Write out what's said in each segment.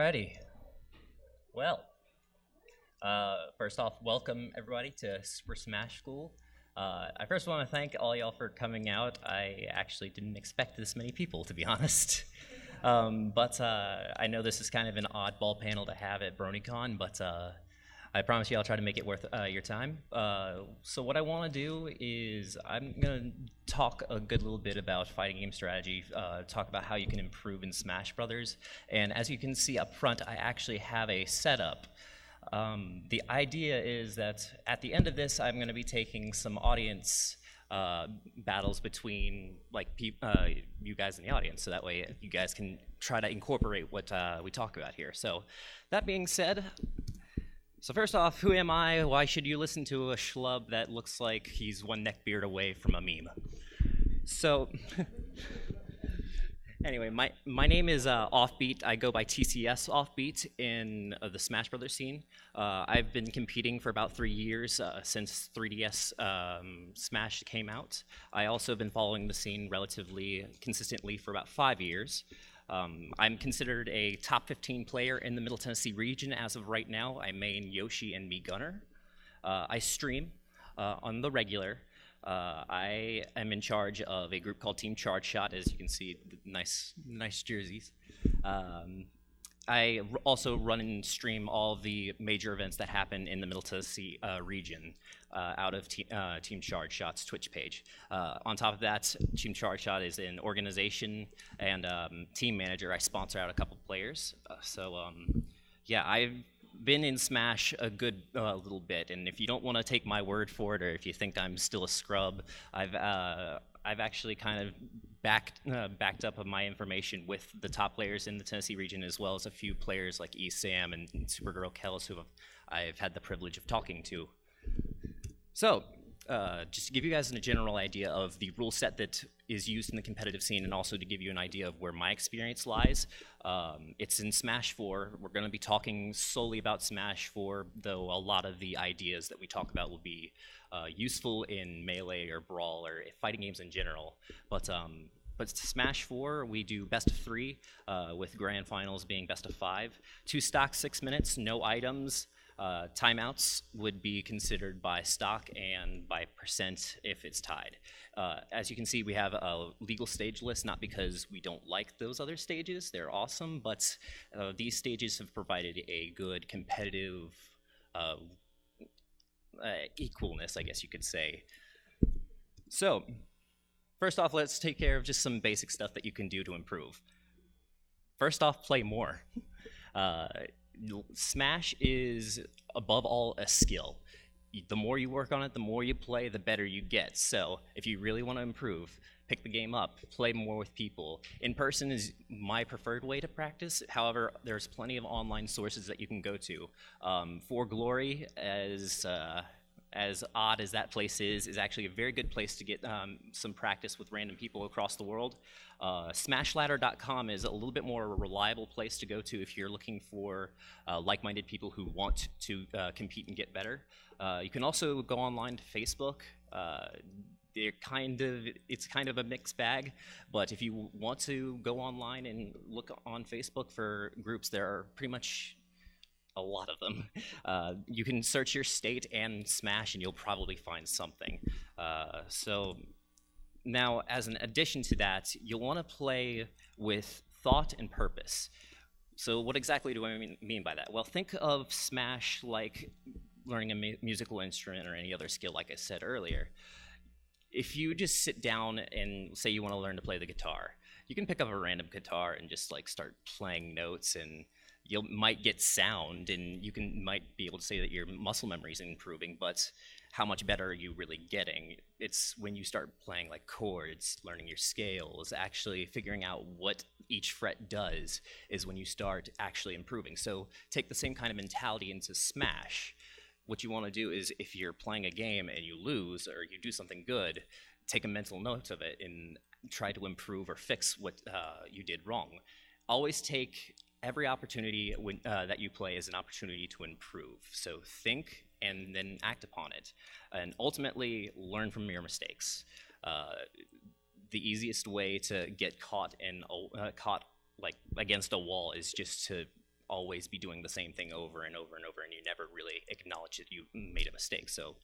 Alrighty. Well, first off, welcome everybody to Super Smash School. I first want to thank all y'all for coming out. I actually didn't expect this many people, to be honest. But I know this is kind of an oddball panel to have at BronyCon, but I promise you I'll try to make it worth your time. So what I want to do is I'm going to talk a good little bit about fighting game strategy, talk about how you can improve in Smash Brothers. And as you can see up front, I actually have a setup. The idea is that at the end of this, I'm going to be taking some audience battles between you guys in the audience, so that way you guys can try to incorporate what we talk about here. So that being said, so first off, who am I? Why should you listen to a schlub that looks like he's one neckbeard away from a meme? So anyway, my name is Offbeat. I go by TCS Offbeat in the Smash Brothers scene. I've been competing for about 3 years since 3DS Smash came out. I also have been following the scene relatively consistently for about 5 years. I'm considered a top 15 player in the Middle Tennessee region as of right now. I main Yoshi and me Gunner. I stream on the regular. I am in charge of a group called Team Charge Shot, as you can see, nice jerseys. I also run and stream all the major events that happen in the Middle Tennessee region out of Team Charge Shot's Twitch page. On top of that, Team Charge Shot is an organization and team manager. I sponsor out a couple players. Yeah, I've been in Smash a good little bit, and if you don't want to take my word for it, or if you think I'm still a scrub, I've actually kind of backed up of my information with the top players in the Tennessee region, as well as a few players like Sam and Supergirl Kellis, who I've had the privilege of talking to. So, just to give you guys a general idea of the rule set that is used in the competitive scene, and also to give you an idea of where my experience lies, it's in Smash 4. We're going to be talking solely about Smash 4, though a lot of the ideas that we talk about will be useful in Melee or Brawl or fighting games in general. But Smash 4, we do best of 3, with grand finals being best of 5. 2 stocks, 6 minutes, no items. Timeouts would be considered by stock and by percent if it's tied. As you can see, we have a legal stage list, not because we don't like those other stages, they're awesome, but these stages have provided a good competitive equalness, I guess you could say. So, first off, let's take care of just some basic stuff that you can do to improve. First off, play more. Smash is, above all, a skill. The more you work on it, the more you play, the better you get. So if you really want to improve, pick the game up, play more with people. In person is my preferred way to practice. However, there's plenty of online sources that you can go to. For Glory, as odd as that place is actually a very good place to get some practice with random people across the world. Smashladder.com is a little bit more of a reliable place to go to if you're looking for like-minded people who want to compete and get better. You can also go online to Facebook. It's kind of a mixed bag, but if you want to go online and look on Facebook for groups, there are pretty much a lot of them. You can search your state and Smash and you'll probably find something. So now, as an addition to that, you'll want to play with thought and purpose. So what exactly do I mean by that? Well, think of Smash like learning a musical instrument or any other skill, like I said earlier. If you just sit down and say you want to learn to play the guitar, you can pick up a random guitar and just like start playing notes, and you might get sound, and you might be able to say that your muscle memory is improving, but how much better are you really getting? It's when you start playing like chords, learning your scales, actually figuring out what each fret does is when you start actually improving. So take the same kind of mentality into Smash. What you want to do is, if you're playing a game and you lose or you do something good, take a mental note of it and try to improve or fix what you did wrong. Always take every opportunity that you play as an opportunity to improve. So think and then act upon it, and ultimately learn from your mistakes. The easiest way to get caught like against a wall is just to always be doing the same thing over and over and over, and you never really acknowledge that you made a mistake. So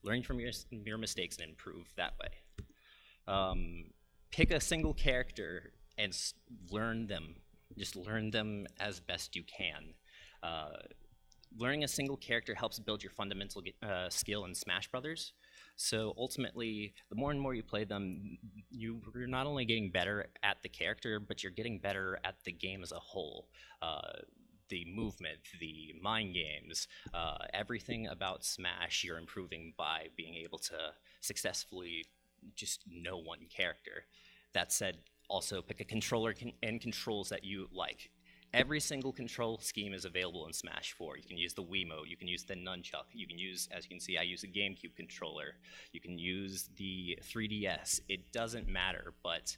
learn from your mistakes and improve that way. Pick a single character and learn them. Just learn them as best you can. Learning a single character helps build your fundamental skill in Smash Brothers. So ultimately, the more and more you play them, you're not only getting better at the character, but you're getting better at the game as a whole. The movement, the mind games, everything about Smash you're improving by being able to successfully just know one character. That said, also pick a controller and controls that you like. Every single control scheme is available in Smash 4. You can use the Wiimote, you can use the Nunchuck, you can use, as you can see, I use a GameCube controller. You can use the 3DS. It doesn't matter, but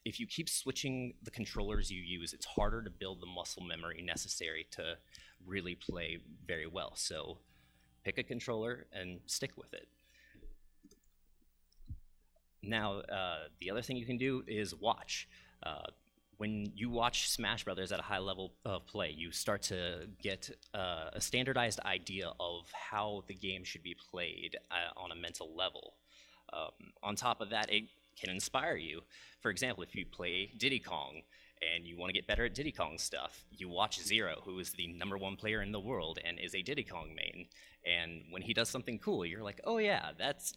if you keep switching the controllers you use, it's harder to build the muscle memory necessary to really play very well. So pick a controller and stick with it. Now, the other thing you can do is watch. When you watch Smash Brothers at a high level of play, you start to get a standardized idea of how the game should be played on a mental level. On top of that, it can inspire you. For example, if you play Diddy Kong and you want to get better at Diddy Kong stuff, you watch Zero, who is the #1 player in the world and is a Diddy Kong main. And when he does something cool, you're like, oh yeah, that's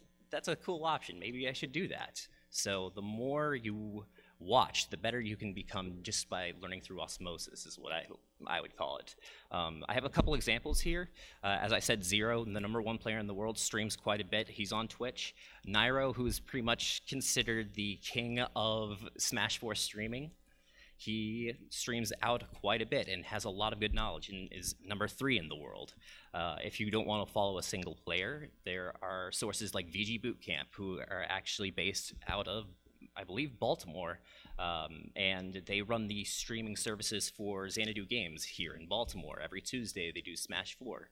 a cool option. Maybe I should do that. So the more you watch, the better you can become just by learning through osmosis is what I would call it. I have a couple examples here. As I said, Zero, the #1 player in the world, streams quite a bit. He's on Twitch. Nairo, who is pretty much considered the king of Smash 4 streaming, he streams out quite a bit and has a lot of good knowledge and is #3 in the world. If you don't want to follow a single player, there are sources like VG Bootcamp, who are actually based out of, I believe, Baltimore, and they run the streaming services for Xanadu Games here in Baltimore. Every Tuesday they do Smash 4.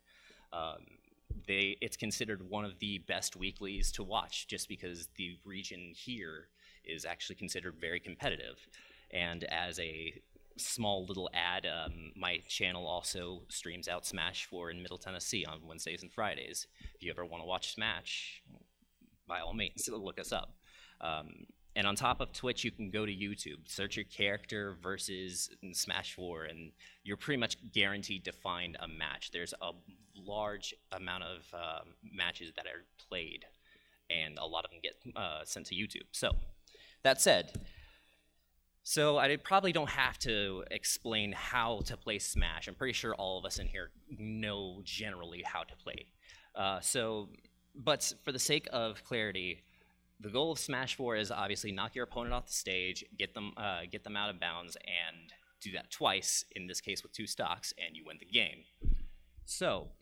It's considered one of the best weeklies to watch just because the region here is actually considered very competitive. And as a small little ad, my channel also streams out Smash 4 in Middle Tennessee on Wednesdays and Fridays. If you ever want to watch Smash, by all means, look us up. And on top of Twitch, you can go to YouTube, search your character versus Smash 4, and you're pretty much guaranteed to find a match. There's a large amount of matches that are played, and a lot of them get sent to YouTube. So, that said, I probably don't have to explain how to play Smash. I'm pretty sure all of us in here know generally how to play. But for the sake of clarity, the goal of Smash 4 is obviously knock your opponent off the stage, get them out of bounds, and do that twice, in this case with 2 stocks, and you win the game. So,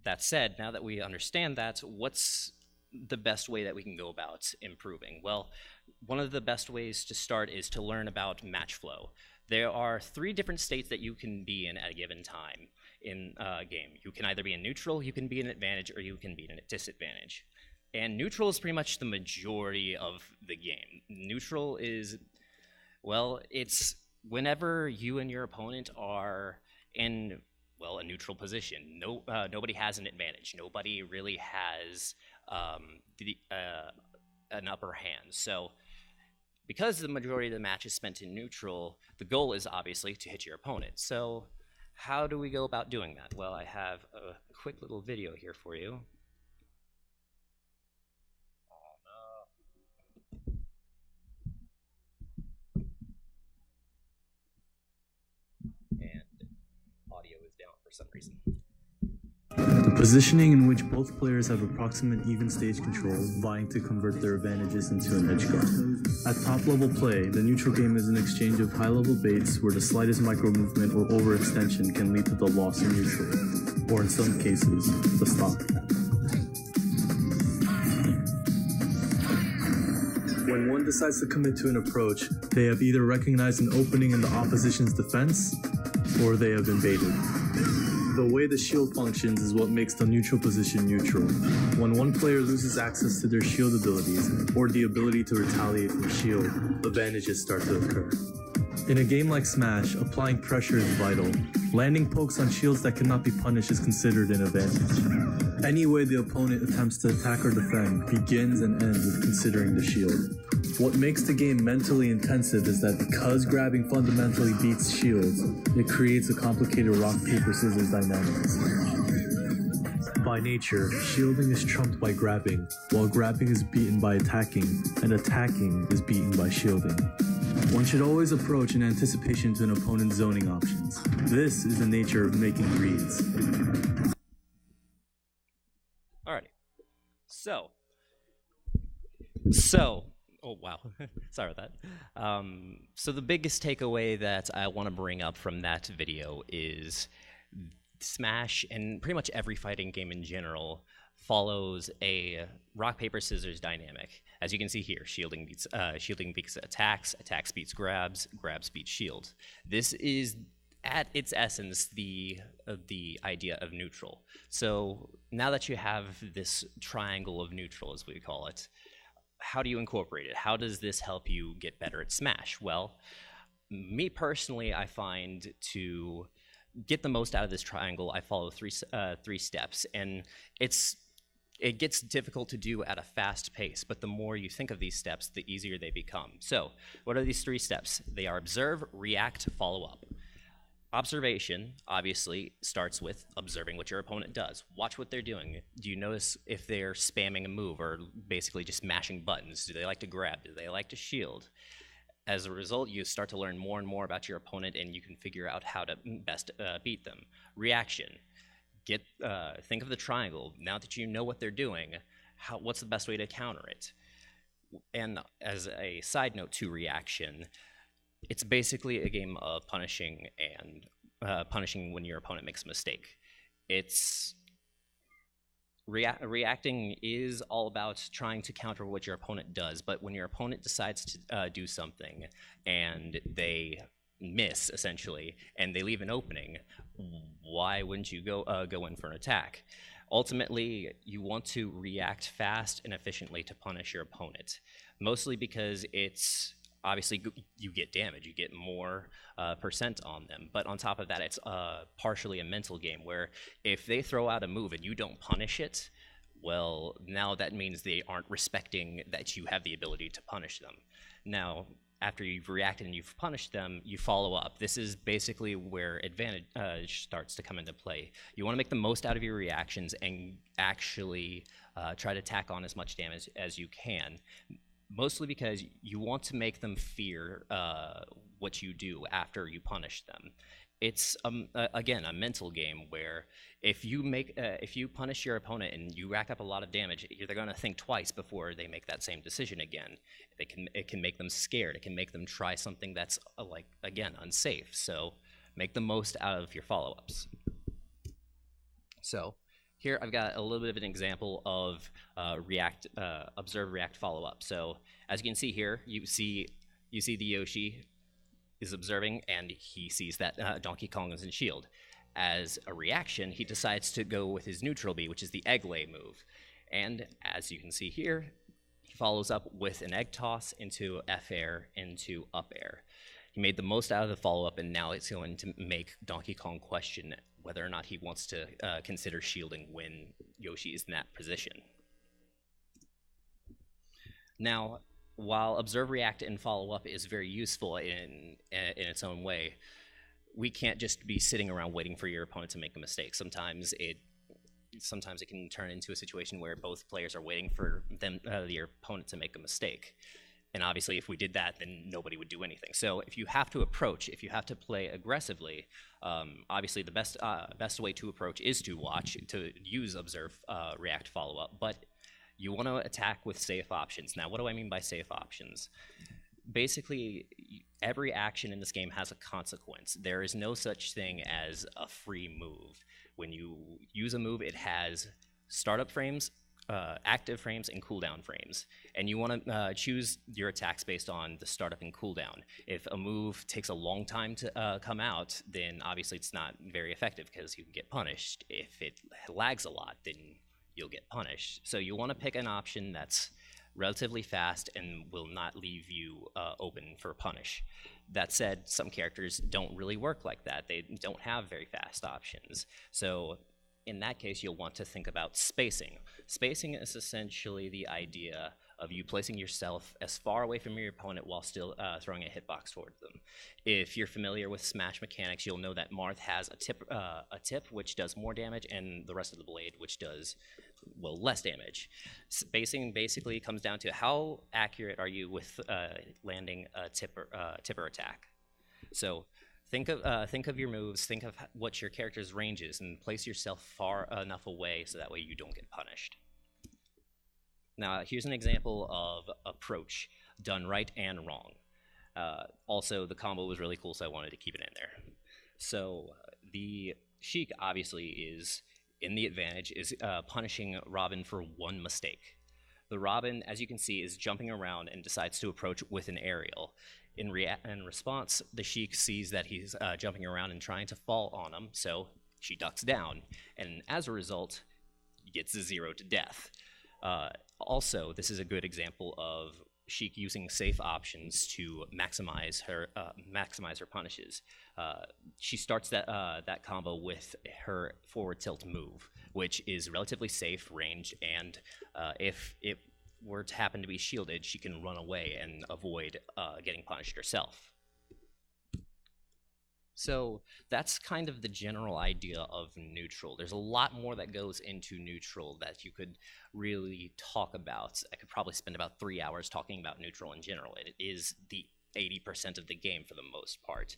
that said, now that we understand that, what's the best way that we can go about improving? Well, one of the best ways to start is to learn about match flow. There are 3 different states that you can be in at a given time in a game. You can either be in neutral, you can be in advantage, or you can be in a disadvantage. And neutral is pretty much the majority of the game. Neutral is, well, it's whenever you and your opponent are in, well, a neutral position. Nobody has an advantage. Nobody really has an upper hand. So because the majority of the match is spent in neutral, the goal is obviously to hit your opponent. So how do we go about doing that? Well, I have a quick little video here for you. For some reason. The positioning in which both players have approximate even stage control, vying to convert their advantages into an edge guard. At top level play, the neutral game is an exchange of high level baits where the slightest micro movement or overextension can lead to the loss in neutral, or in some cases, the stock. When one decides to commit to an approach, they have either recognized an opening in the opposition's defense, or they have been baited. The way the shield functions is what makes the neutral position neutral. When one player loses access to their shield abilities, or the ability to retaliate from shield, advantages start to occur. In a game like Smash, applying pressure is vital. Landing pokes on shields that cannot be punished is considered an advantage. Any way the opponent attempts to attack or defend begins and ends with considering the shield. What makes the game mentally intensive is that because grabbing fundamentally beats shields, it creates a complicated rock, paper, scissors dynamics. By nature, shielding is trumped by grabbing, while grabbing is beaten by attacking, and attacking is beaten by shielding. One should always approach in anticipation to an opponent's zoning options. This is the nature of making reads. Alrighty. Oh wow, sorry about that. So the biggest takeaway that I want to bring up from that video is Smash, and pretty much every fighting game in general, follows a rock, paper, scissors dynamic. As you can see here, shielding beats attacks, attacks beats grabs, grabs beats shield. This is, at its essence, the idea of neutral. So now that you have this triangle of neutral, as we call it, how do you incorporate it? How does this help you get better at Smash? Well, me personally, I find to get the most out of this triangle, I follow three steps, and it gets difficult to do at a fast pace, but the more you think of these steps, the easier they become. So, what are these 3 steps? They are observe, react, follow up. Observation, obviously, starts with observing what your opponent does. Watch what they're doing. Do you notice if they're spamming a move or basically just mashing buttons? Do they like to grab? Do they like to shield? As a result, you start to learn more and more about your opponent, and you can figure out how to best beat them. Reaction. Think of the triangle. Now that you know what they're doing, what's the best way to counter it? And as a side note to reaction, it's basically a game of punishing when your opponent makes a mistake. Reacting is all about trying to counter what your opponent does, but when your opponent decides to do something and they miss, essentially, and they leave an opening, why wouldn't you go in for an attack? Ultimately, you want to react fast and efficiently to punish your opponent, mostly because it's obviously you get damage, you get more percent on them, but on top of that, it's partially a mental game where if they throw out a move and you don't punish it, well, now that means they aren't respecting that you have the ability to punish them. Now, after you've reacted and you've punished them, you follow up. This is basically where advantage starts to come into play. You want to make the most out of your reactions and actually try to tack on as much damage as you can, mostly because you want to make them fear what you do after you punish them. It's again a mental game where if you punish your opponent and you rack up a lot of damage, they're going to think twice before they make that same decision again. It can make them scared. It can make them try something that's again unsafe. So make the most out of your follow-ups. So here I've got a little bit of an example of observe, react, follow up. So as you can see here, you see the Yoshi is observing, and he sees that Donkey Kong is in shield. As a reaction, he decides to go with his neutral B, which is the egg lay move. And as you can see here, he follows up with an egg toss into F air into up air. He made the most out of the follow-up, and now it's going to make Donkey Kong question whether or not he wants to consider shielding when Yoshi is in that position. Now, while observe, react, and follow up is very useful in its own way, we can't just be sitting around waiting for your opponent to make a mistake. Sometimes it can turn into a situation where both players are waiting for your opponent to make a mistake. And obviously, if we did that, then nobody would do anything. So if you have to play aggressively, obviously the best way to approach is to use observe, react, follow up. But you want to attack with safe options. Now, what do I mean by safe options? Basically, every action in this game has a consequence. There is no such thing as a free move. When you use a move, it has startup frames, active frames, and cooldown frames. And you want to choose your attacks based on the startup and cooldown. If a move takes a long time to come out, then obviously it's not very effective because you can get punished. If it lags a lot, then you'll get punished. So you want to pick an option that's relatively fast and will not leave you open for punish. That said, some characters don't really work like that. They don't have very fast options. So in that case, you'll want to think about spacing. Spacing is essentially the idea of you placing yourself as far away from your opponent while still throwing a hitbox towards them. If you're familiar with Smash mechanics, you'll know that Marth has a tip which does more damage, and the rest of the blade which does, well, less damage. Spacing basically comes down to how accurate are you with landing a tipper attack. So think of your moves, think of what your character's range is, and place yourself far enough away so that way you don't get punished. Now, here's an example of approach done right and wrong. Also, the combo was really cool, so I wanted to keep it in there. So the Sheik obviously is in the advantage, is punishing Robin for one mistake. The Robin, as you can see, is jumping around and decides to approach with an aerial. In response, the Sheik sees that he's jumping around and trying to fall on him, so she ducks down, and as a result, gets a 0 to death. Also, this is a good example of Sheik using safe options to maximize her punishes. She starts that combo with her forward tilt move, which is relatively safe range, and if it were to happen to be shielded, she can run away and avoid getting punished herself. So that's kind of the general idea of neutral. There's a lot more that goes into neutral that you could really talk about. I could probably spend about 3 hours talking about neutral in general. It is the 80% of the game for the most part.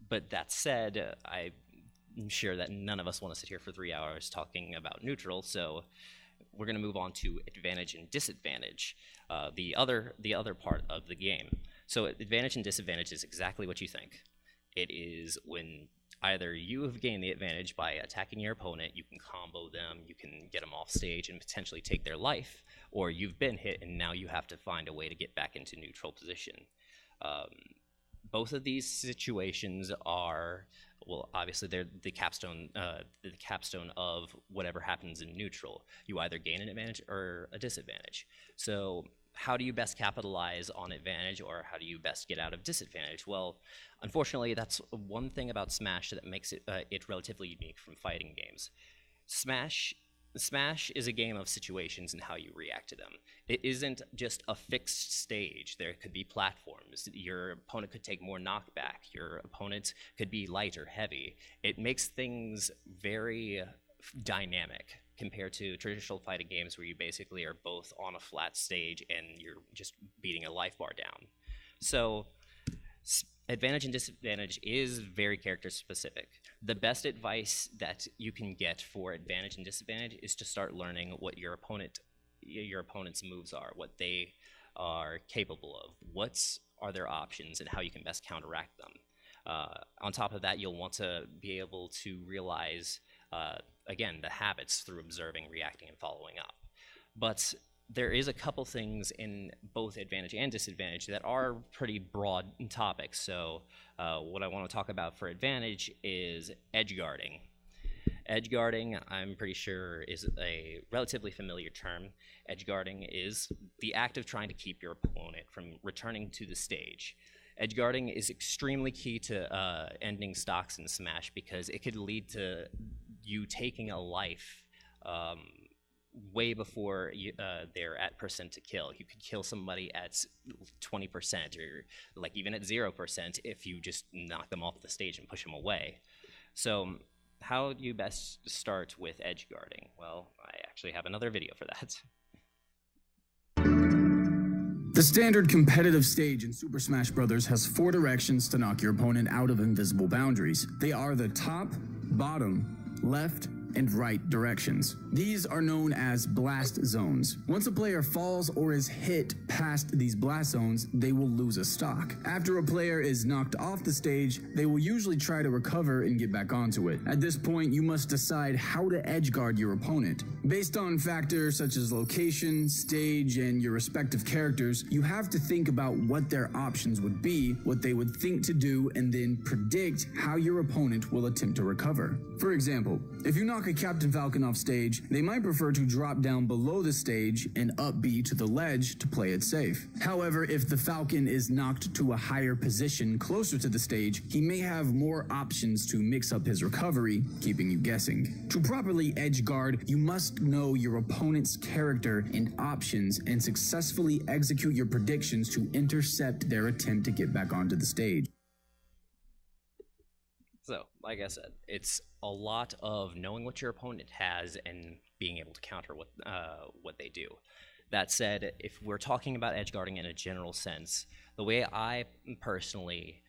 But that said, I'm sure that none of us want to sit here for 3 hours talking about neutral, so we're going to move on to advantage and disadvantage, the other part of the game. So advantage and disadvantage is exactly what you think. It is when either you have gained the advantage by attacking your opponent, you can combo them, you can get them off stage and potentially take their life, or you've been hit and now you have to find a way to get back into neutral position. Both of these situations are, well, obviously they're the capstone of whatever happens in neutral. You either gain an advantage or a disadvantage. So how do you best capitalize on advantage, or how do you best get out of disadvantage? Well, unfortunately, that's one thing about Smash that makes it relatively unique from fighting games. Smash is a game of situations and how you react to them. It isn't just a fixed stage. There could be platforms. Your opponent could take more knockback. Your opponent could be light or heavy. It makes things very dynamic compared to traditional fighting games where you basically are both on a flat stage and you're just beating a life bar down. So advantage and disadvantage is very character specific. The best advice that you can get for advantage and disadvantage is to start learning what your opponent's moves are, what they are capable of, what are their options, and how you can best counteract them. On top of that, you'll want to be able to realize again, the habits through observing, reacting, and following up. But there is a couple things in both advantage and disadvantage that are pretty broad topics. So what I want to talk about for advantage is edge guarding. Edge guarding, I'm pretty sure, is a relatively familiar term. Edge guarding is the act of trying to keep your opponent from returning to the stage. Edge guarding is extremely key to ending stocks in Smash because it could lead to you taking a life way before they're at percent to kill. You could kill somebody at 20% or like even at 0% if you just knock them off the stage and push them away. So how do you best start with edge guarding? Well, I actually have another video for that. The standard competitive stage in Super Smash Bros. Has 4 directions to knock your opponent out of invisible boundaries. They are the top, bottom, left, and right directions. These are known as blast zones. Once a player falls or is hit past these blast zones, they will lose a stock. After a player is knocked off the stage, they will usually try to recover and get back onto it. At this point, you must decide how to edge guard your opponent. Based on factors such as location, stage, and your respective characters, you have to think about what their options would be, what they would think to do, and then predict how your opponent will attempt to recover. For example, if you knock knock a Captain Falcon off stage, they might prefer to drop down below the stage and up B to the ledge to play it safe. However, if the Falcon is knocked to a higher position closer to the stage, he may have more options to mix up his recovery, keeping you guessing. To properly edge guard, you must know your opponent's character and options and successfully execute your predictions to intercept their attempt to get back onto the stage. So, like I said, it's a lot of knowing what your opponent has and being able to counter what they do. That said, if we're talking about edge guarding in a general sense, the way I personally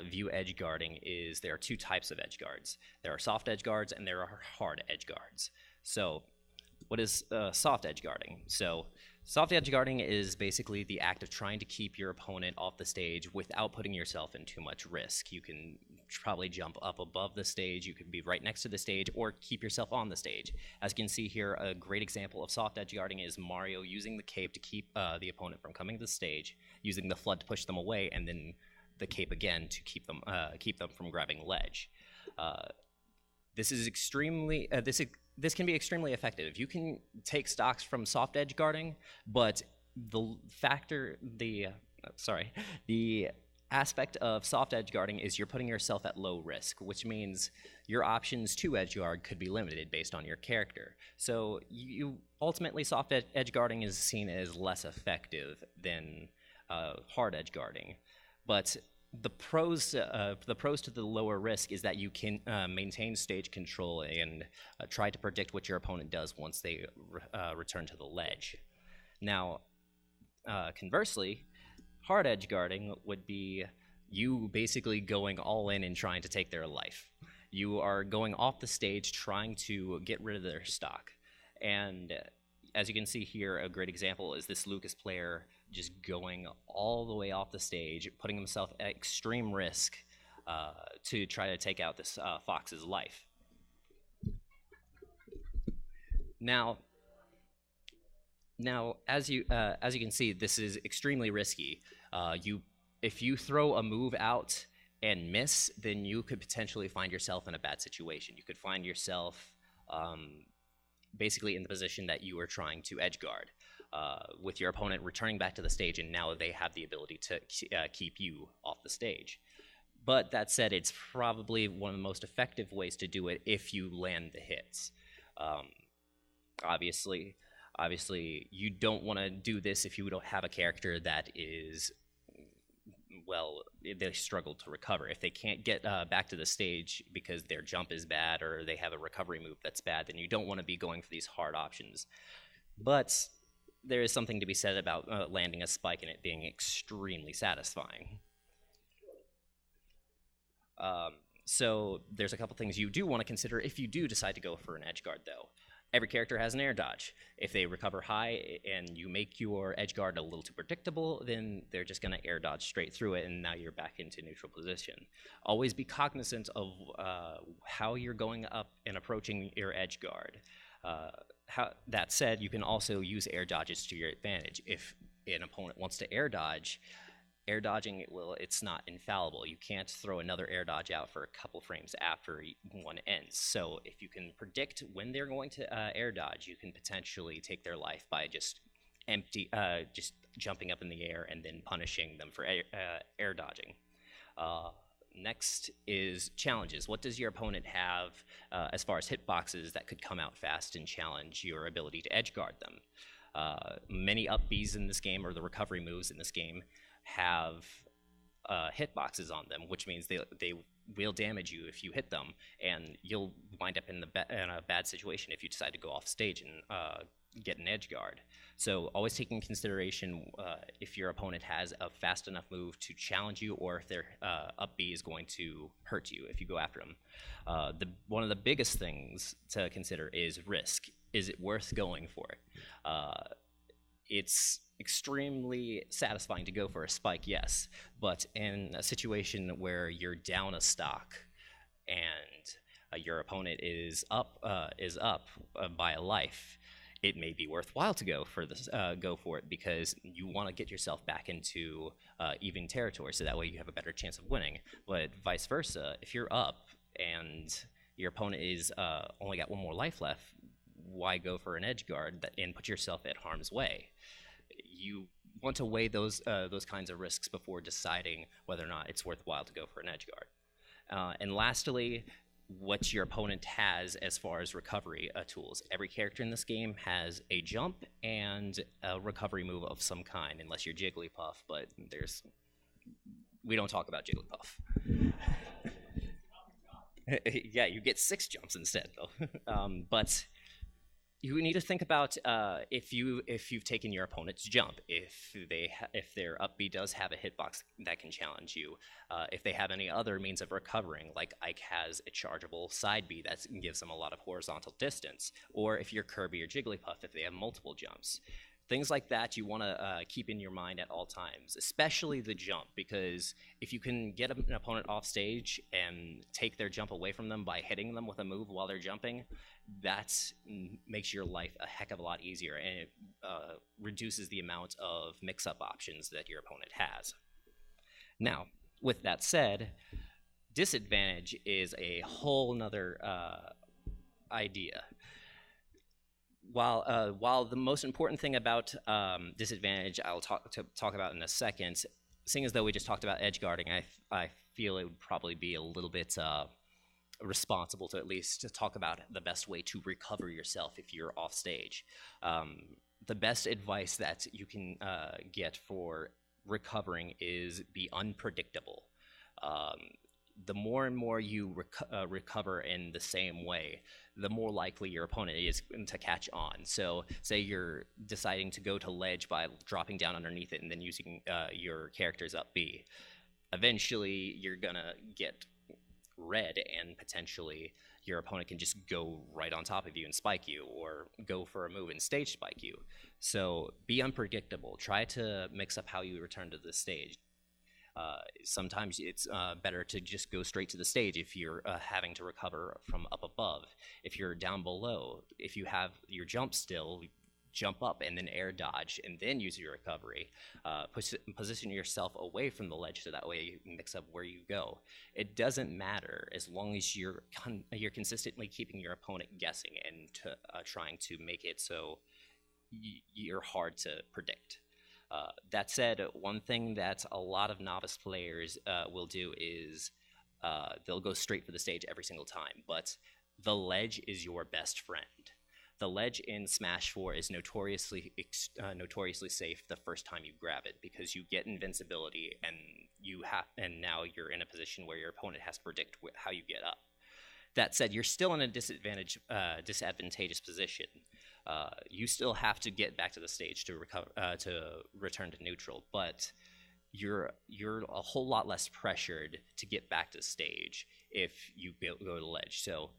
view edge guarding is there are two types of edge guards. There are soft edge guards and there are hard edge guards. So, what is soft edge guarding? So, soft edge guarding is basically the act of trying to keep your opponent off the stage without putting yourself in too much risk. You can probably jump up above the stage, you could be right next to the stage, or keep yourself on the stage. As you can see here, a great example of soft edge guarding is Mario using the cape to keep the opponent from coming to the stage, using the flood to push them away, and then the cape again to keep them from grabbing ledge. This is extremely this can be extremely effective. You can take stocks from soft edge guarding, but the aspect of soft edge guarding is you're putting yourself at low risk, which means your options to edge guard could be limited based on your character. So ultimately soft edge guarding is seen as less effective than hard edge guarding, but the pros to the lower risk is that you can maintain stage control and try to predict what your opponent does once they return to the ledge. Now, conversely, hard edge guarding would be you basically going all in and trying to take their life. You are going off the stage trying to get rid of their stock. And as you can see here, a great example is this Lucas player just going all the way off the stage, putting himself at extreme risk to try to take out this Fox's life. Now, as you can see, this is extremely risky. If you throw a move out and miss, then you could potentially find yourself in a bad situation. You could find yourself basically in the position that you were trying to edge guard, with your opponent returning back to the stage, and now they have the ability to keep you off the stage. But that said, it's probably one of the most effective ways to do it if you land the hits. Obviously, you don't want to do this if you don't have a character that is, well, they struggle to recover. If they can't get back to the stage because their jump is bad or they have a recovery move that's bad, then you don't want to be going for these hard options. But there is something to be said about landing a spike and it being extremely satisfying. So there's a couple things you do want to consider if you do decide to go for an edge guard, though. Every character has an air dodge. If they recover high and you make your edge guard a little too predictable, then they're just going to air dodge straight through it, and now you're back into neutral position. Always be cognizant of how you're going up and approaching your edge guard. That said, you can also use air dodges to your advantage. If an opponent wants to air dodge, air dodging, well, it's not infallible. You can't throw another air dodge out for a couple frames after one ends. So if you can predict when they're going to air dodge, you can potentially take their life by just jumping up in the air and then punishing them for air dodging. Next is challenges. What does your opponent have as far as hitboxes that could come out fast and challenge your ability to edge guard them? Many up Bs in this game, or the recovery moves in this game, have hitboxes on them, which means they will damage you if you hit them, and you'll wind up in a bad situation if you decide to go off stage and get an edge guard. So always take in consideration if your opponent has a fast enough move to challenge you, or if their up B is going to hurt you if you go after them. One of the biggest things to consider is risk. Is it worth going for it? It's extremely satisfying to go for a spike, yes, but in a situation where you're down a stock and your opponent is up by a life, it may be worthwhile to go for it because you want to get yourself back into even territory, so that way you have a better chance of winning. But vice versa, if you're up and your opponent is only got 1 more life left, why go for an edge guard and put yourself at harm's way? You want to weigh those kinds of risks before deciding whether or not it's worthwhile to go for an edge guard. And lastly, what your opponent has as far as recovery tools. Every character in this game has a jump and a recovery move of some kind, unless you're Jigglypuff, but we don't talk about Jigglypuff. Yeah, you get 6 jumps instead, though. But you need to think about if you've taken your opponent's jump, if their up B does have a hitbox that can challenge you, if they have any other means of recovering, like Ike has a chargeable side B that gives them a lot of horizontal distance, or if you're Kirby or Jigglypuff, if they have multiple jumps. Things like that you want to keep in your mind at all times, especially the jump, because if you can get an opponent off stage and take their jump away from them by hitting them with a move while they're jumping, that makes your life a heck of a lot easier, and it reduces the amount of mix-up options that your opponent has. Now, with that said, disadvantage is a whole nother idea. While the most important thing about disadvantage I'll talk about in a second, seeing as though we just talked about edge guarding, I feel it would probably be a little bit responsible to at least talk about the best way to recover yourself if you're off stage. The best advice that you can get for recovering is be unpredictable. The more and more you recover in the same way, the more likely your opponent is to catch on. So say you're deciding to go to ledge by dropping down underneath it and then using your character's up B. Eventually, you're gonna get red, and potentially your opponent can just go right on top of you and spike you, or go for a move and stage spike you. So be unpredictable. Try to mix up how you return to the stage. Sometimes it's better to just go straight to the stage if you're having to recover from up above. If you're down below, if you have your jump still, jump up and then air dodge and then use your recovery. Position yourself away from the ledge so that way you mix up where you go. It doesn't matter as long as you're consistently keeping your opponent guessing and trying to make it so you're hard to predict. That said, one thing that a lot of novice players will do is they'll go straight for the stage every single time, but the ledge is your best friend. The ledge in Smash 4 is notoriously safe the first time you grab it, because you get invincibility and now you're in a position where your opponent has to predict how you get up. That said, you're still in a disadvantageous position. You still have to get back to the stage to return to neutral, but you're a whole lot less pressured to get back to the stage if you go to ledge. So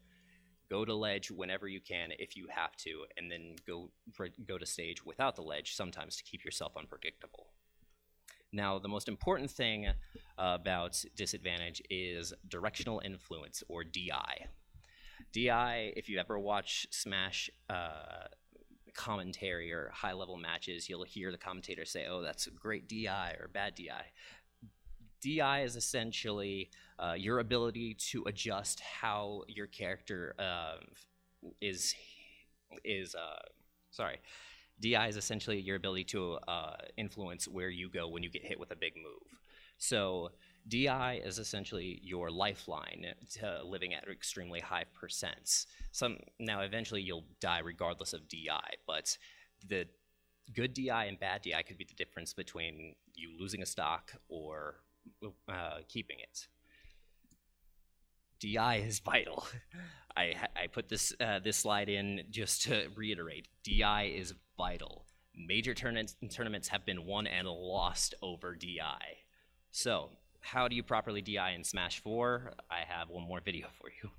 go to ledge whenever you can if you have to, and then go to stage without the ledge sometimes to keep yourself unpredictable. Now, the most important thing about disadvantage is directional influence, or DI. DI, if you ever watch Smash commentary or high-level matches, you'll hear the commentator say, oh, that's a great DI or bad DI. DI is essentially your ability to adjust how your character DI is essentially your ability to influence where you go when you get hit with a big move. So DI is essentially your lifeline to living at extremely high percents. Now, eventually you'll die regardless of DI, but the good DI and bad DI could be the difference between you losing a stock or keeping it. DI is vital. I put this slide in just to reiterate. DI is vital. Major tournaments have been won and lost over DI. So, how do you properly DI in Smash 4? I have one more video for you.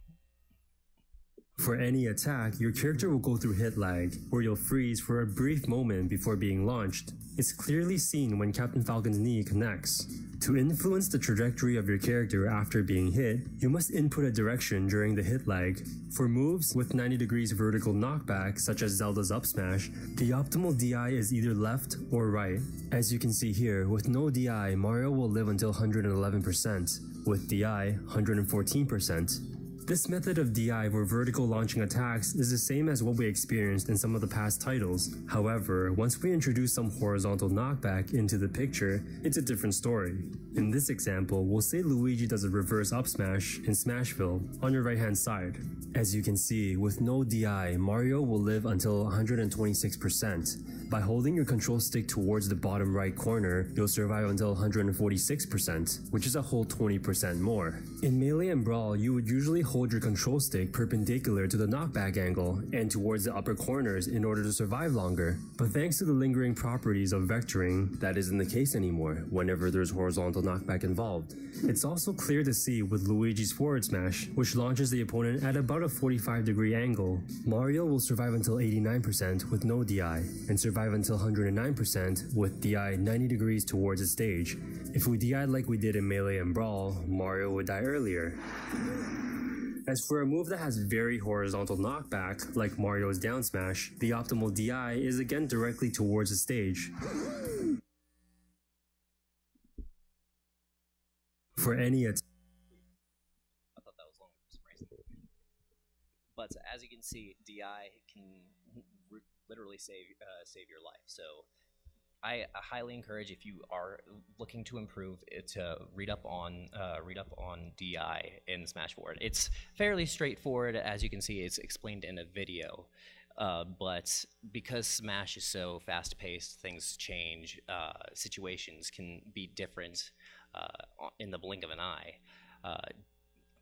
For any attack, your character will go through hit lag, where you'll freeze for a brief moment before being launched. It's clearly seen when Captain Falcon's knee connects. To influence the trajectory of your character after being hit, you must input a direction during the hit lag. For moves with 90 degrees vertical knockback, such as Zelda's up smash, the optimal DI is either left or right. As you can see here, with no DI, Mario will live until 111%, with DI, 114%. This method of DI where vertical launching attacks is the same as what we experienced in some of the past titles. However, once we introduce some horizontal knockback into the picture, it's a different story. In this example, we'll say Luigi does a reverse up smash in Smashville on your right hand side. As you can see, with no DI, Mario will live until 126%. By holding your control stick towards the bottom right corner, you'll survive until 146%, which is a whole 20% more. In Melee and Brawl, you would usually hold your control stick perpendicular to the knockback angle and towards the upper corners in order to survive longer. But thanks to the lingering properties of vectoring, that isn't the case anymore whenever there's horizontal knockback involved. It's also clear to see with Luigi's forward smash, which launches the opponent at about a 45-degree angle. Mario will survive until 89% with no DI, and survive until 109% with DI 90 degrees towards the stage. If we DI'd like we did in Melee and Brawl, Mario would die earlier. As for a move that has very horizontal knockback, like Mario's down smash, the optimal DI is again directly towards the stage. For any I thought that was long for some reason. But as you can see, DI can literally save your life. So I highly encourage, if you are looking to improve, to read up on DI in Smashboard. It's fairly straightforward. As you can see, it's explained in a video. But because Smash is so fast-paced, things change, situations can be different in the blink of an eye.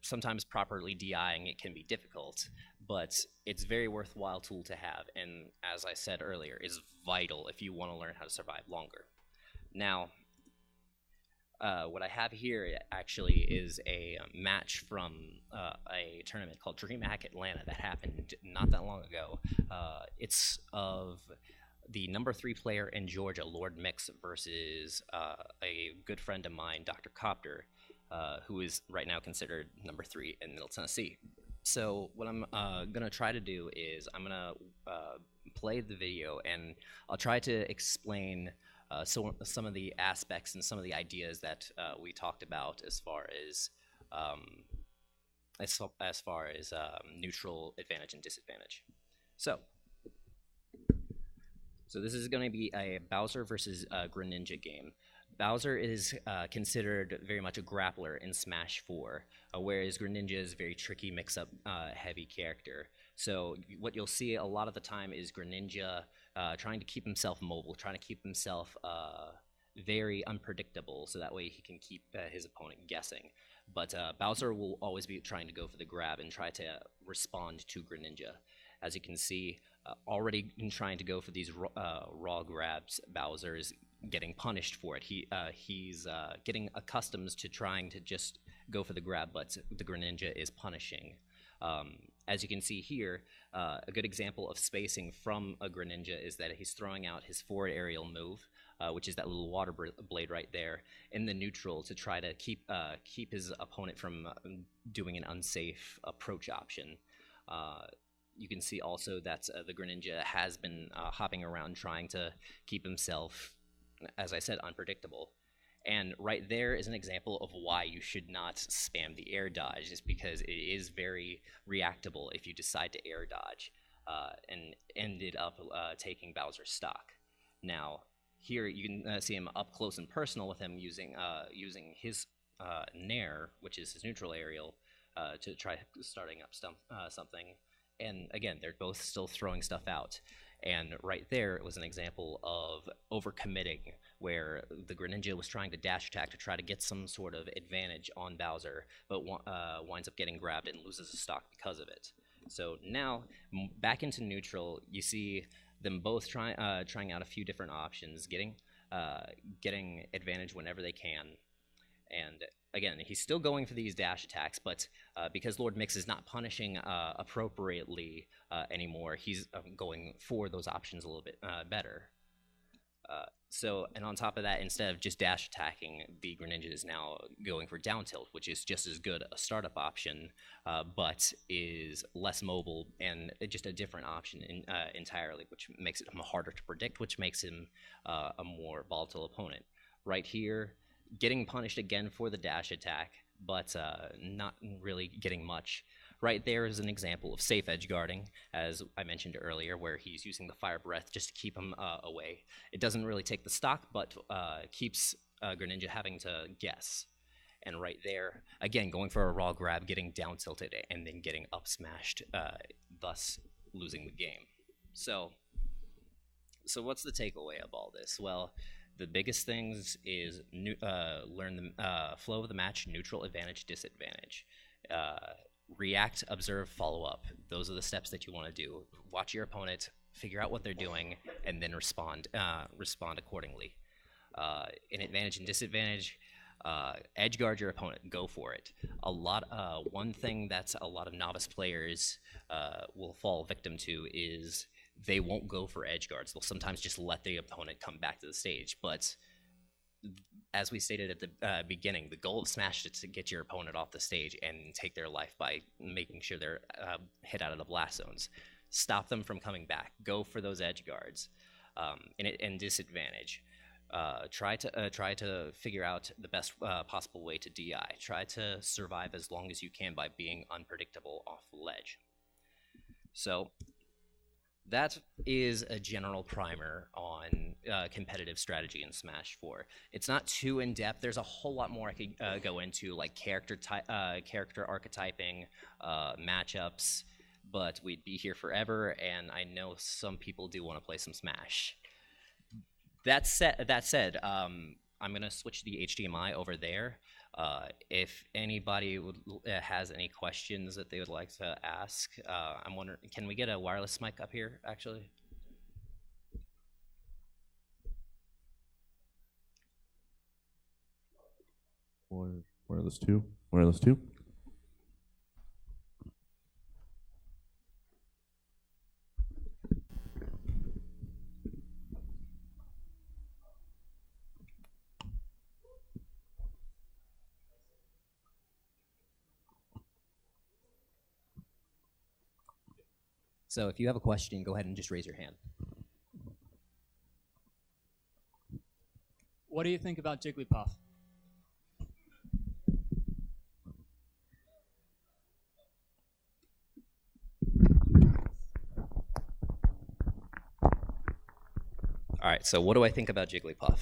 Sometimes properly DIing it can be difficult, but it's a very worthwhile tool to have, and as I said earlier, is vital if you want to learn how to survive longer. Now, what I have here actually is a match from a tournament called DreamHack Atlanta that happened not that long ago. It's of the number 3 player in Georgia, Lord Mix, versus a good friend of mine, Dr. Copter, who is right now considered number 3 in Middle Tennessee. So what I'm going to try to do is I'm going to play the video, and I'll try to explain some of the aspects and some of the ideas that we talked about as far as neutral advantage and disadvantage. So this is going to be a Bowser versus Greninja game. Bowser is considered very much a grappler in Smash 4, whereas Greninja is a very tricky mix-up heavy character. So what you'll see a lot of the time is Greninja trying to keep himself mobile, trying to keep himself very unpredictable, so that way he can keep his opponent guessing. But Bowser will always be trying to go for the grab and try to respond to Greninja. As you can see, already trying to go for these raw grabs, Bowser is getting punished for it. He's getting accustomed to trying to just go for the grab, but the Greninja is punishing. As you can see here, a good example of spacing from a Greninja is that he's throwing out his forward aerial move, which is that little water blade right there, in the neutral to try to keep his opponent from doing an unsafe approach option. You can see also that the Greninja has been hopping around trying to keep himself, as I said, unpredictable. And right there is an example of why you should not spam the air dodge, just because it is very reactable if you decide to air dodge, and ended up taking Bowser's stock. Now, here you can see him up close and personal with him using his Nair, which is his neutral aerial, to try starting up something. And again, they're both still throwing stuff out. And right there was an example of overcommitting, where the Greninja was trying to dash attack to try to get some sort of advantage on Bowser, but winds up getting grabbed and loses a stock because of it. So now, back into neutral, you see them both trying out a few different options, getting advantage whenever they can. And again, he's still going for these dash attacks, but because Lord Mix is not punishing appropriately anymore, he's going for those options a little bit better. And on top of that, instead of just dash attacking, the Greninja is now going for down tilt, which is just as good a startup option, but is less mobile and just a different option entirely, which makes it harder to predict, which makes him a more volatile opponent. Right here, getting punished again for the dash attack, but not really getting much. right there is an example of safe edge guarding, as I mentioned earlier, where he's using the fire breath just to keep him away. It doesn't really take the stock, but keeps Greninja having to guess. And right there, again, going for a raw grab, getting down tilted, and then getting up smashed, thus losing the game. So what's the takeaway of all this? Well, the biggest things is learn the flow of the match, neutral, advantage, disadvantage. React, observe, follow up. Those are the steps that you want to do. Watch your opponent, figure out what they're doing, and then respond accordingly. In advantage and disadvantage, edge guard your opponent. Go for it. One thing that a lot of novice players will fall victim to is they won't go for edge guards. They'll sometimes just let the opponent come back to the stage. But as we stated at the beginning, the goal of Smash is to get your opponent off the stage and take their life by making sure they're hit out of the blast zones. Stop them from coming back. Go for those edge guards. And disadvantage. Try to figure out the best possible way to DI. Try to survive as long as you can by being unpredictable off the ledge. So that is a general primer on competitive strategy in Smash 4. It's not too in-depth. There's a whole lot more I could go into, like character archetyping, matchups, but we'd be here forever, and I know some people do want to play some Smash. That said, I'm going to switch the HDMI over there. If anybody has any questions that they would like to ask, I'm wondering, can we get a wireless mic up here, actually? Wireless 2? Wireless 2? So if you have a question, go ahead and just raise your hand. What do you think about Jigglypuff? All right, so what do I think about Jigglypuff?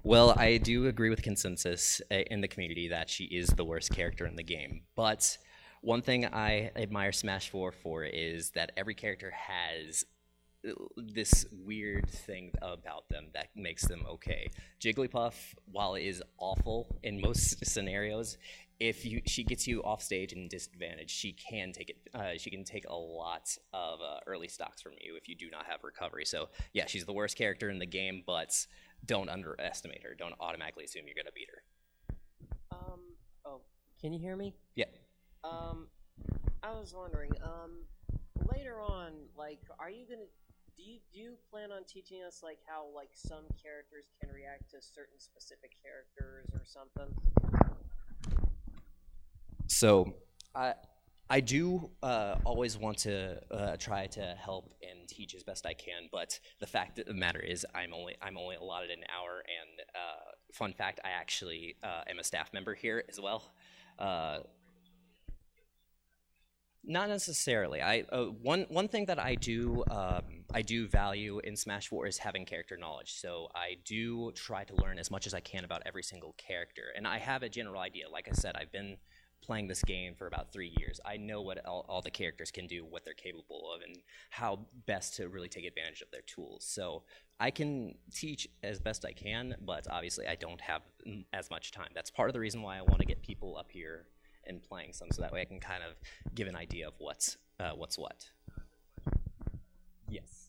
Well, I do agree with consensus in the community that she is the worst character in the game, but one thing I admire Smash 4 for is that every character has this weird thing about them that makes them okay. Jigglypuff, while it is awful in most scenarios, if she gets you off stage and disadvantage, she can take it. She can take a lot of early stocks from you if you do not have recovery. So yeah, she's the worst character in the game, but don't underestimate her. Don't automatically assume you're gonna beat her. Oh, can you hear me? Yeah. I was wondering, later on, like, do you plan on teaching us, like, how, like, some characters can react to certain specific characters or something? So, I do always want to try to help and teach as best I can, but the fact of the matter is I'm only allotted an hour, and fun fact, I actually am a staff member here as well. Not necessarily. One thing that I do value in Smash 4 is having character knowledge. So I do try to learn as much as I can about every single character, and I have a general idea. Like I said, I've been playing this game for about 3 years. I know what all the characters can do, what they're capable of, and how best to really take advantage of their tools. So I can teach as best I can, but obviously I don't have as much time. That's part of the reason why I want to get people up here and playing some, so that way I can kind of give an idea of what's what. Yes.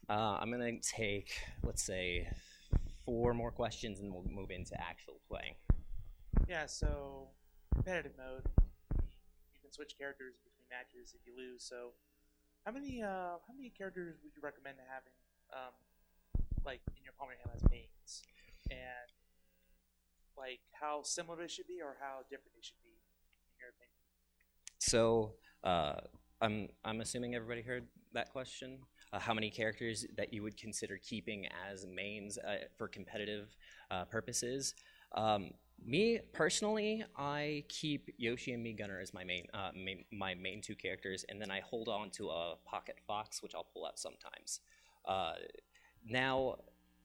I'm gonna take, let's say, 4 more questions, and we'll move into actual playing. Yeah, so competitive mode, you can switch characters between matches if you lose. So how many characters would you recommend having, like in your opponent as mains, and like how similar they should be or how different they should be in your opinion? So I'm assuming everybody heard that question. How many characters that you would consider keeping as mains for competitive purposes? Me personally, I keep Yoshi and Me Gunner as my main two characters, and then I hold on to a Pocket Fox, which I'll pull out sometimes. Now,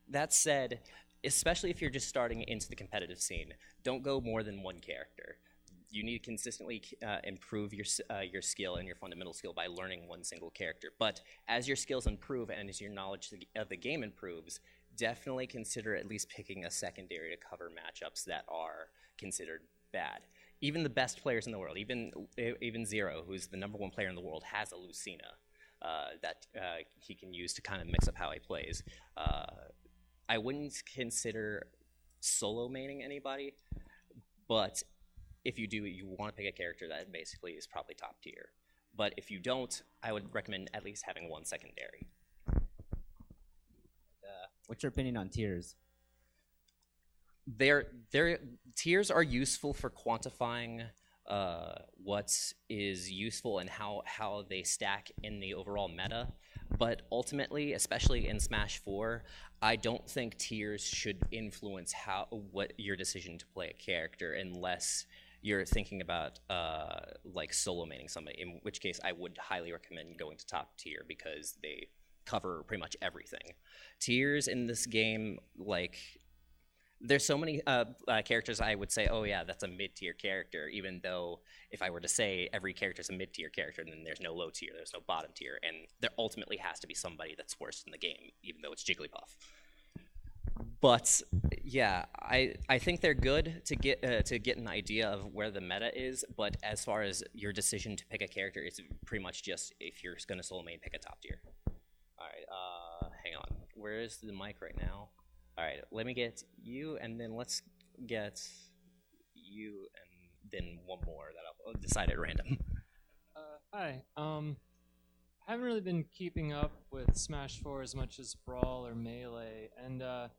that said, especially if you're just starting into the competitive scene, don't go more than one character. You need to consistently improve your skill and your fundamental skill by learning one single character. But as your skills improve and as your knowledge of the game improves, definitely consider at least picking a secondary to cover matchups that are considered bad. Even the best players in the world, even Zero, who's the #1 player in the world, has a Lucina that he can use to kind of mix up how he plays. I wouldn't consider solo maining anybody, but if you do, you want to pick a character that basically is probably top tier. But if you don't, I would recommend at least having one secondary. What's your opinion on tiers? Tiers are useful for quantifying what is useful and how they stack in the overall meta. But ultimately, especially in Smash 4, I don't think tiers should influence what your decision to play a character unless you're thinking about like solo maining somebody, in which case I would highly recommend going to top tier because they cover pretty much everything. Tiers in this game, like, there's so many characters I would say, oh yeah, that's a mid-tier character, even though if I were to say every character is a mid-tier character, then there's no low tier, there's no bottom tier, and there ultimately has to be somebody that's worse in the game, even though it's Jigglypuff. But yeah, I think they're good to get an idea of where the meta is. But as far as your decision to pick a character, it's pretty much just if you're going to solo main, pick a top tier. All right, hang on. Where is the mic right now? All right, let me get you, and then let's get you, and then one more that I'll decide at random. Hi. I haven't really been keeping up with Smash 4 as much as Brawl or Melee, and I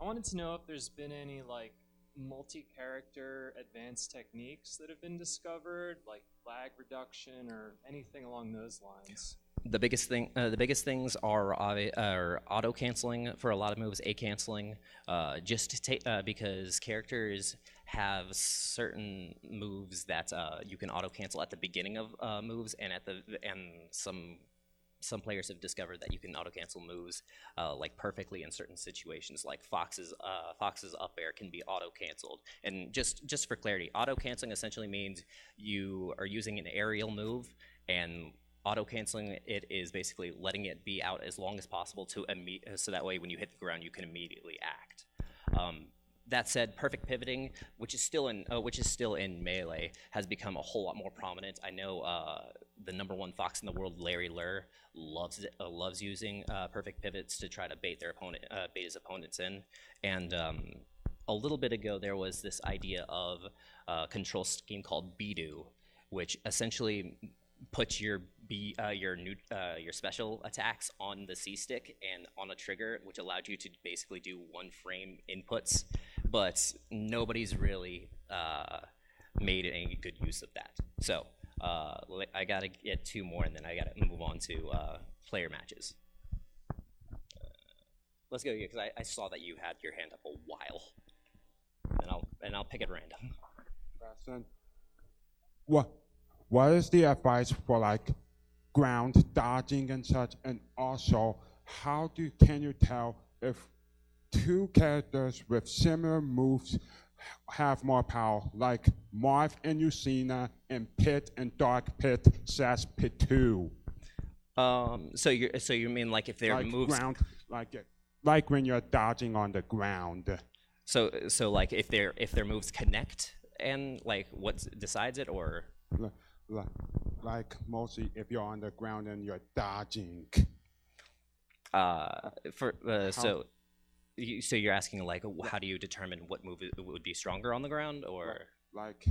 wanted to know if there's been any like multi-character advanced techniques that have been discovered, like lag reduction or anything along those lines. The biggest things are auto canceling for a lot of moves, A canceling, because characters have certain moves that you can auto cancel at the beginning of moves, and some players have discovered that you can auto cancel moves like perfectly in certain situations, like Fox's up air can be auto canceled. And just for clarity, auto canceling essentially means you are using an aerial move, and auto canceling it is basically letting it be out as long as possible so that way when you hit the ground you can immediately act. That said, perfect pivoting, which is still in Melee, has become a whole lot more prominent. I know the #1 Fox in the world, Larry Lurr, loves using perfect pivots to try to bait his opponents in. And a little bit ago, there was this idea of a control scheme called Bidu, which essentially puts your special attacks on the C stick and on a trigger, which allowed you to basically do one frame inputs, but nobody's really made any good use of that. So I gotta get 2 more, and then I gotta move on to player matches. Let's go here, because I saw that you had your hand up a while, and I'll pick at random. What is the advice for like ground dodging and such? And also, can you tell if 2 characters with similar moves have more power, like Marth and Lucina and Pit and Dark Pit / Pit 2? So you mean like if their like moves ground, like when you're dodging on the ground. So like if their moves connect, and like what decides it, or like mostly if you're on the ground and you're dodging. So you're asking like how do you determine what move would be stronger on the ground, or like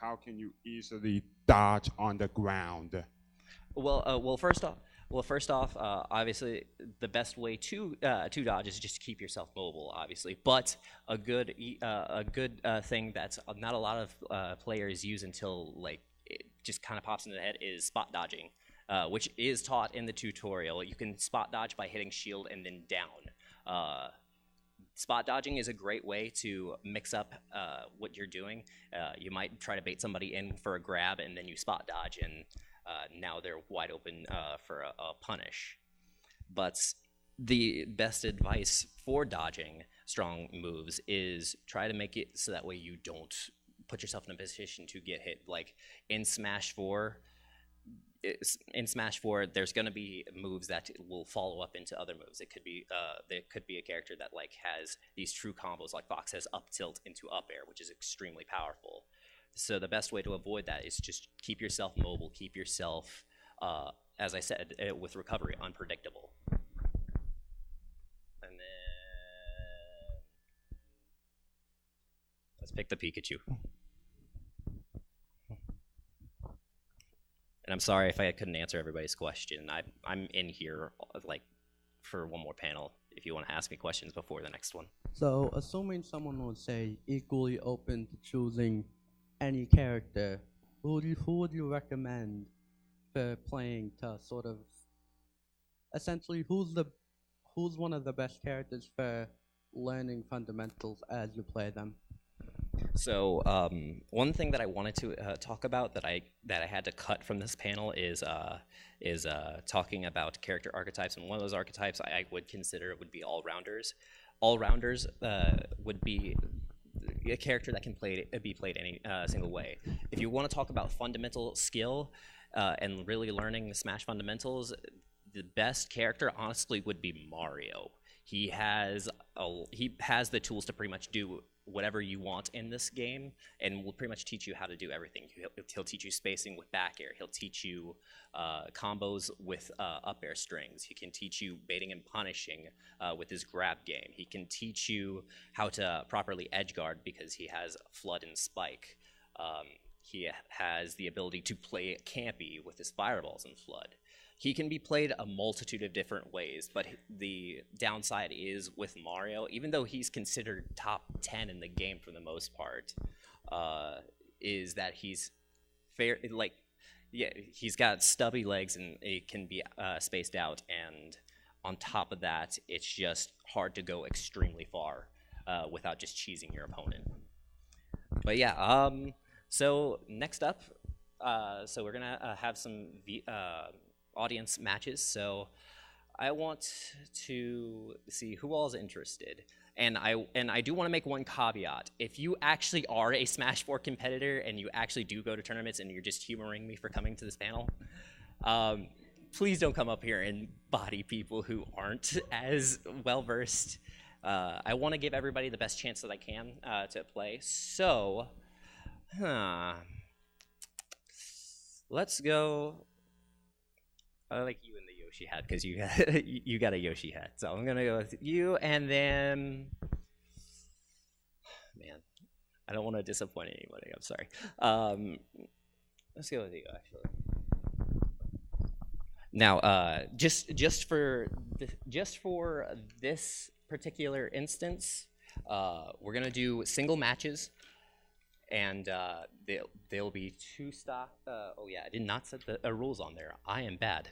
how can you easily dodge on the ground? Well, first off, obviously the best way to dodge is just to keep yourself mobile, obviously. But a good thing that not a lot of players use until like it just kind of pops into the head is spot dodging, which is taught in the tutorial. You can spot dodge by hitting shield and then down. Spot dodging is a great way to mix up what you're doing. You might try to bait somebody in for a grab, and then you spot dodge, and now they're wide open for a punish. But the best advice for dodging strong moves is try to make it so that way you don't put yourself in a position to get hit. Like in Smash 4, there's going to be moves that will follow up into other moves. It could be there could be a character that like has these true combos, like Fox has up tilt into up air, which is extremely powerful. So the best way to avoid that is just keep yourself mobile, keep yourself, as I said, with recovery, unpredictable. And then let's pick the Pikachu. And I'm sorry if I couldn't answer everybody's question. I'm in here like for one more panel if you want to ask me questions before the next one. So, assuming someone would say equally open to choosing any character, who would you recommend for playing to sort of essentially who's one of the best characters for learning fundamentals as you play them? So one thing that I wanted to talk about that I had to cut from this panel is talking about character archetypes, and one of those archetypes I would consider would be all-rounders. All-rounders would be a character that can be played any single way. If you want to talk about fundamental skill and really learning Smash fundamentals, the best character honestly would be Mario. He has the tools to pretty much do whatever you want in this game, and will pretty much teach you how to do everything. He'll teach you spacing with back air. He'll teach you combos with up air strings. He can teach you baiting and punishing with his grab game. He can teach you how to properly edge guard because he has Flood and Spike. He has the ability to play campy with his fireballs and Flood. He can be played a multitude of different ways, but the downside is with Mario, even though he's considered top 10 in the game for the most part, is that he's he's got stubby legs and it can be spaced out, and on top of that, it's just hard to go extremely far without just cheesing your opponent. But yeah, so next up, so we're gonna have some audience matches. So I want to see who all is interested, and I do want to make one caveat. If you actually are a Smash 4 competitor and you actually do go to tournaments and you're just humoring me for coming to this panel, please don't come up here and body people who aren't as well versed. I want to give everybody the best chance that I can to play. So let's go. I like you in the Yoshi hat because you got a Yoshi hat. So I'm gonna go with you, and then, man, I don't want to disappoint anybody. I'm sorry. Let's go with you actually. Now, just for this particular instance, we're gonna do single matches. And they'll be two stock. Oh yeah, I did not set the rules on there. I am bad.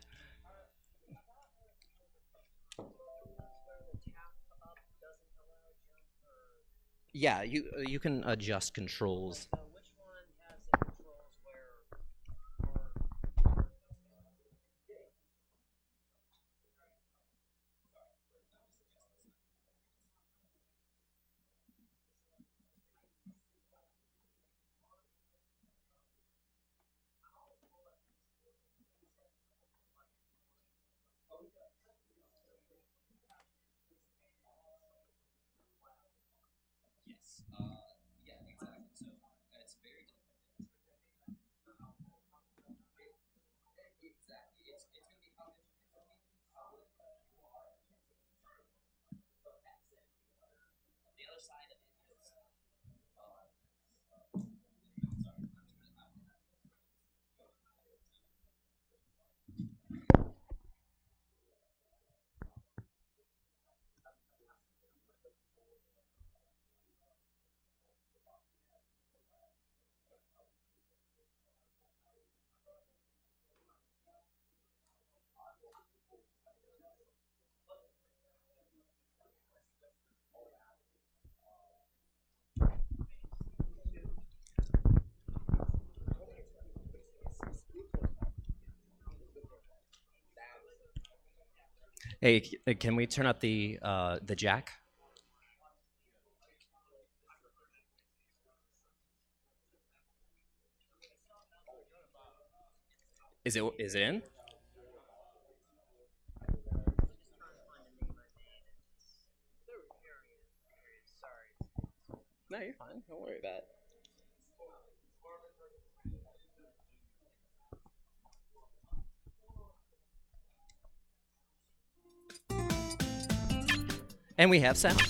Yeah, you can adjust controls. Which one has the controls where? Yes. Yeah, exactly. So it's very dependent. Exactly. It's going to be how different it can be. The other side of it is. Hey, can we turn up the jack? Is it in? No, you're fine. Don't worry about it. And we have sound.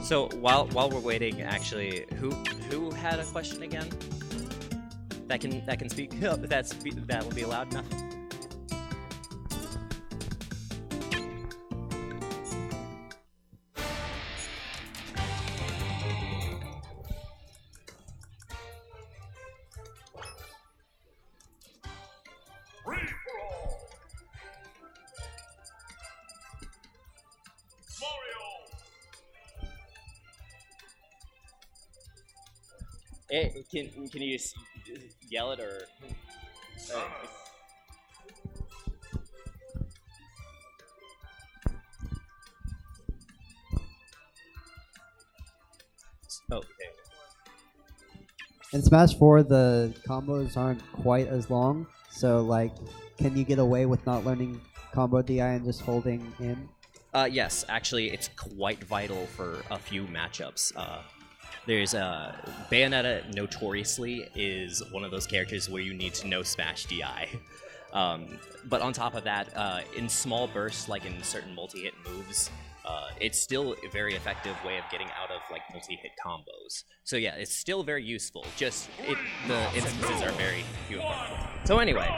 So while we're waiting, actually, who had a question again? That can speak. That will be loud enough. Hey, can you just yell it or? Oh, okay. In Smash 4, the combos aren't quite as long, so like, can you get away with not learning combo DI and just holding in? Yes, actually, it's quite vital for a few matchups. There's Bayonetta notoriously is one of those characters where you need to know Smash DI. But on top of that, in small bursts, like in certain multi-hit moves, it's still a very effective way of getting out of like multi-hit combos. So yeah, it's still very useful. Just the instances are very few and far between. So anyway,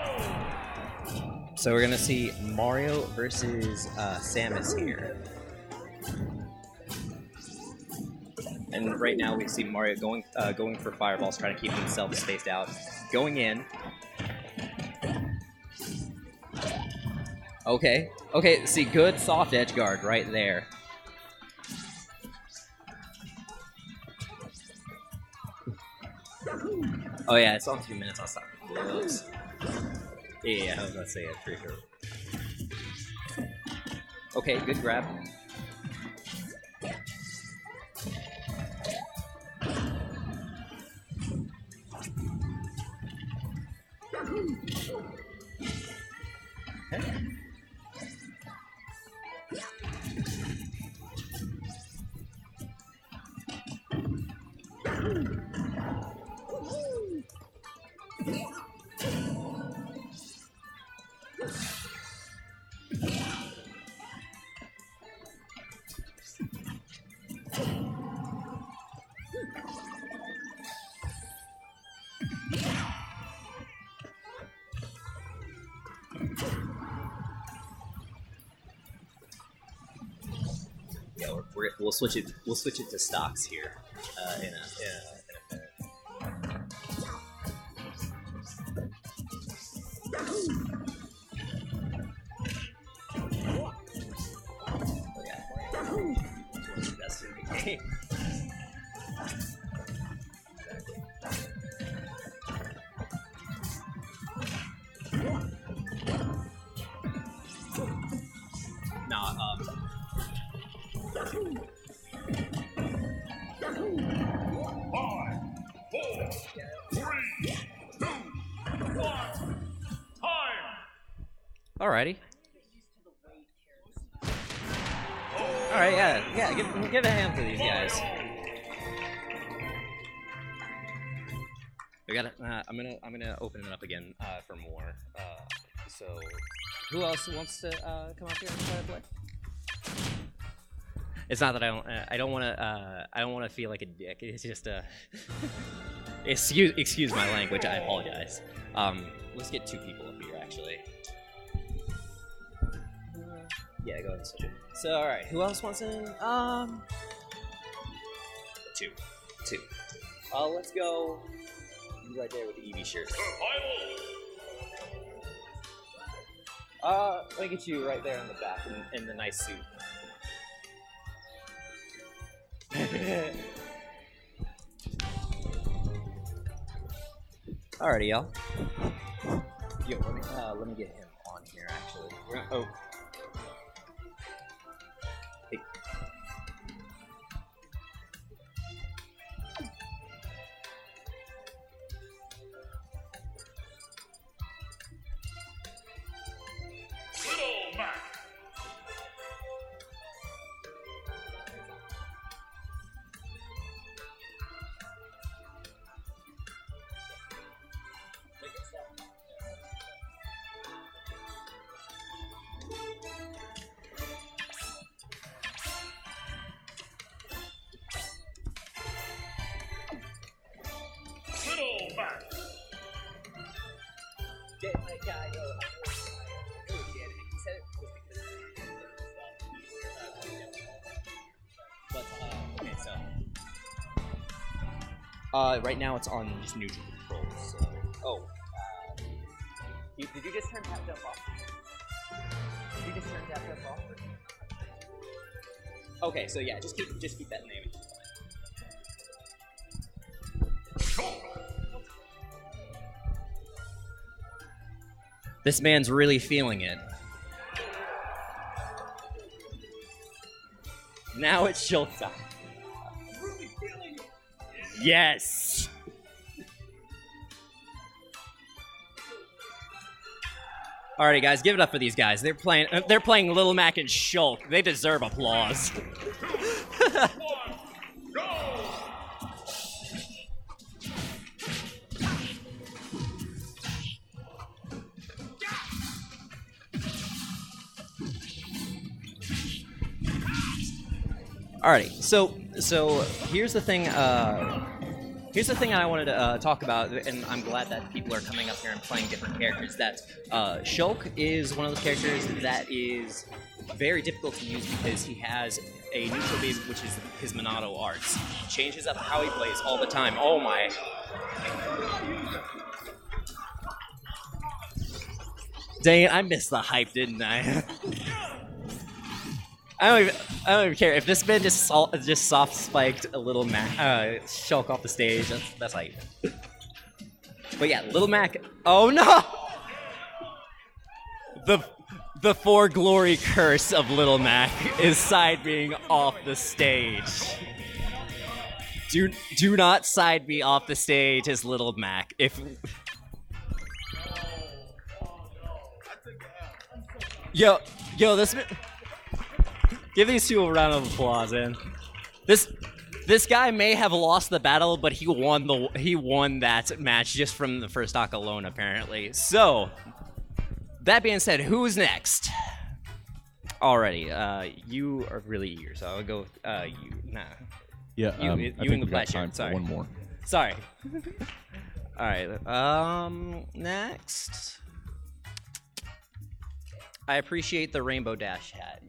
so we're gonna see Mario versus Samus here. And right now we see Mario going for fireballs, trying to keep himself spaced out. Going in. Okay, see, good soft edge guard right there. Oh yeah, it's on 2 minutes, I'll stop. Whoops. Yeah, I was gonna say it, pretty sure. Okay, good grab. Okay. Yeah, we'll switch it. We'll switch it to stocks here in a minute. Oh yeah, that's in the game. Nah, 5, 4, 3, 2, 1, time! Alrighty. Alright, yeah, give a hand for these guys. We gotta, I'm gonna open it up again for more. So, who else wants to come up here and try to play? It's not that I don't want to feel like a dick. It's just excuse my language. I apologize. Let's get 2 people up here actually. Yeah, go ahead and switch it. So all right, who else wants in? 2. Let's go. You right there with the Eevee shirt. Let me get you right there in the back in the nice suit. Alrighty, y'all. Yo, let me get him on here. here, actually. Oh. Hey. Little Mac. Little Mac. Get my guy, go. He said it was because but okay, so right now it's on just neutral controls. So did you just turn tap jump off? Did you just turn tap jump off? Okay, so yeah, just keep that name. This man's really feeling it. Now it's showtime. Really feeling it. Yes. Alrighty, guys, give it up for these guys. They're playing Little Mac and Shulk. They deserve applause. Alrighty, so here's the thing. Here's the thing I wanted to talk about, and I'm glad that people are coming up here and playing different characters. That Shulk is one of those characters that is very difficult to use because he has a neutral beam, which is his Monado arts. He changes up how he plays all the time. Oh my! Dang it, I missed the hype, didn't I? I don't even care if this man just soft spiked a Little Mac Shulk off the stage. That's hype. But yeah, Little Mac. Oh no! The for glory curse of Little Mac is side being off the stage. Do not side me off the stage as Little Mac. If yo this. Give these two a round of applause, man. This guy may have lost the battle, but he won that match just from the first stock alone, apparently. So, that being said, who's next? Alrighty, you are really eager, so I'll go with you. Nah. Yeah, you I in think the we got black time shirt. for Sorry. one more. Sorry. Alright, next. I appreciate the Rainbow Dash hat.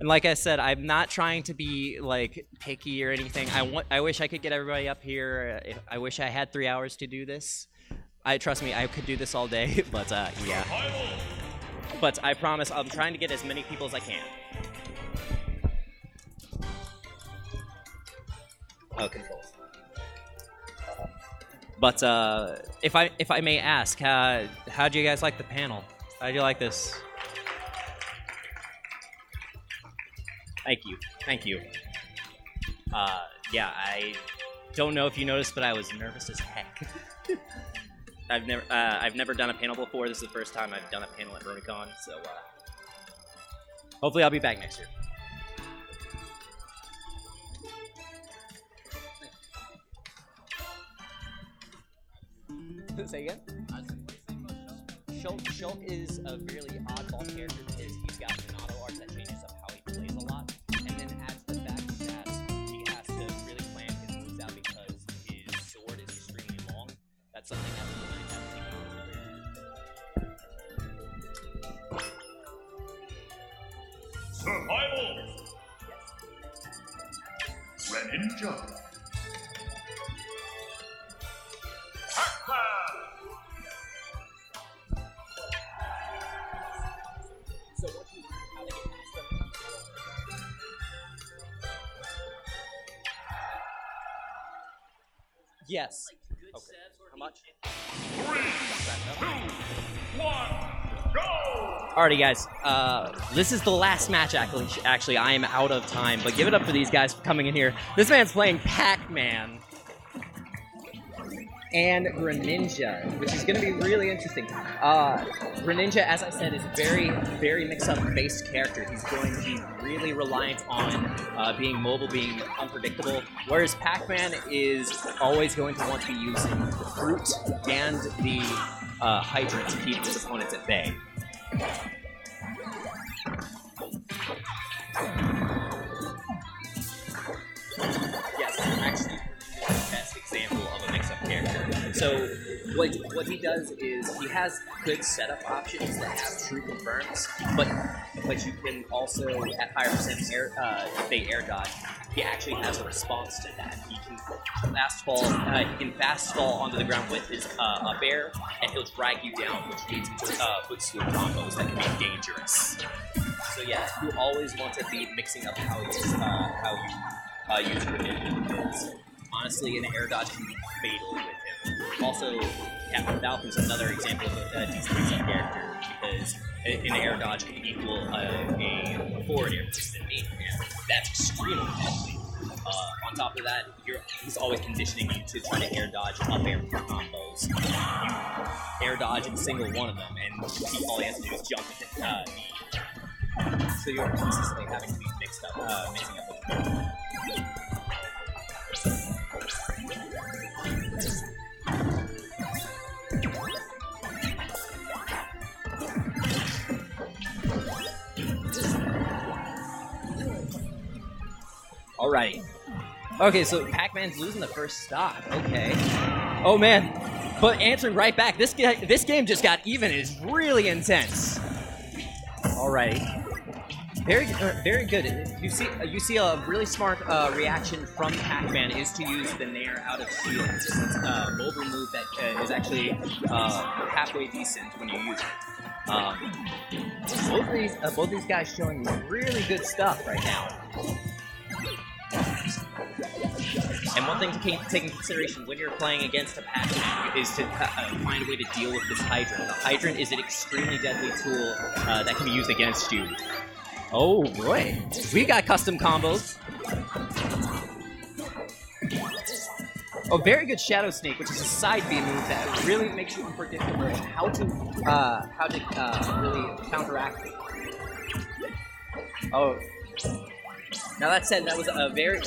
And like I said, I'm not trying to be like picky or anything. I wish I could get everybody up here. I wish I had 3 hours to do this. Trust me, I could do this all day, but yeah. But I promise I'm trying to get as many people as I can. Oh, controls. But if I may ask, how do you guys like the panel? How do you like this? Thank you. Yeah, I don't know if you noticed, but I was nervous as heck. I've never done a panel before. This is the first time I've done a panel at RonyCon, so hopefully I'll be back next year. Say again? Shulk is a really oddball character because he's got Monado arts that changes up how he plays a lot, and then adds the fact that he has to really plan his moves out because his sword is extremely long. That's something that we really have to take into Greninja. Yes. Good Okay. sets or How much? 3, 2, 1, go! Alrighty, guys. This is the last match, actually. I am out of time, but give it up for these guys for coming in here. This man's playing Pac-Man and Greninja, which is going to be really interesting. Greninja, as I said, is a very, very mix-up based character. He's going to be really reliant on being mobile, being unpredictable, whereas Pac-Man is always going to want to be using the fruit and the hydrant to keep his opponents at bay. Yes, actually, the best example of a mix-up character. So, what he does is he has good setup options that have true confirms, but you can also at higher percent if they air dodge. He actually has a response to that. He can fast fall onto the ground with his up air, and he'll drag you down, which leads into footstool combos that can be dangerous. So yeah, you always want to be mixing up how you use Greninja, because honestly, an air dodge can be fatal with him. Also, Captain Falcon's another example of a decent mix-up character, because an air dodge can equal a forward air boost in me, and that's extremely deadly. On top of that, he's always conditioning you to try to air dodge up air combos. You air dodge in single one of them, and all he has to do is jump and hit knee. So you're consistently having to be mixing up with them. Alrighty. Okay, so Pac-Man's losing the first stock. Okay. Oh man, but answering right back. This game just got even. It is really intense. Alrighty. Very good. You see a really smart reaction from Pac-Man is to use the Nair out of shield. It's a mobile move that is actually halfway decent when you use it. Both these guys showing really good stuff right now. And one thing to take into consideration when you're playing against a Pac-Man is to find a way to deal with this hydrant. The hydrant is an extremely deadly tool that can be used against you. Oh boy, we got custom combos. Oh, very good Shadow Snake, which is a side B move that really makes you unpredictable on how to really counteract it. Oh. Now that said, that was a very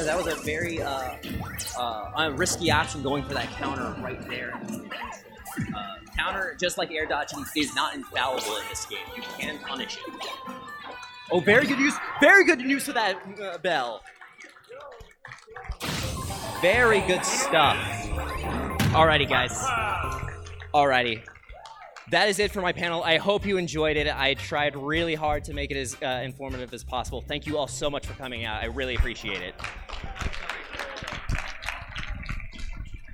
risky option going for that counter right there. Counter, just like air dodging, is not infallible in this game. You can punish it. Oh, very good use of that bell. Very good stuff. Alrighty, guys. Alrighty. That is it for my panel. I hope you enjoyed it. I tried really hard to make it as informative as possible. Thank you all so much for coming out. I really appreciate it.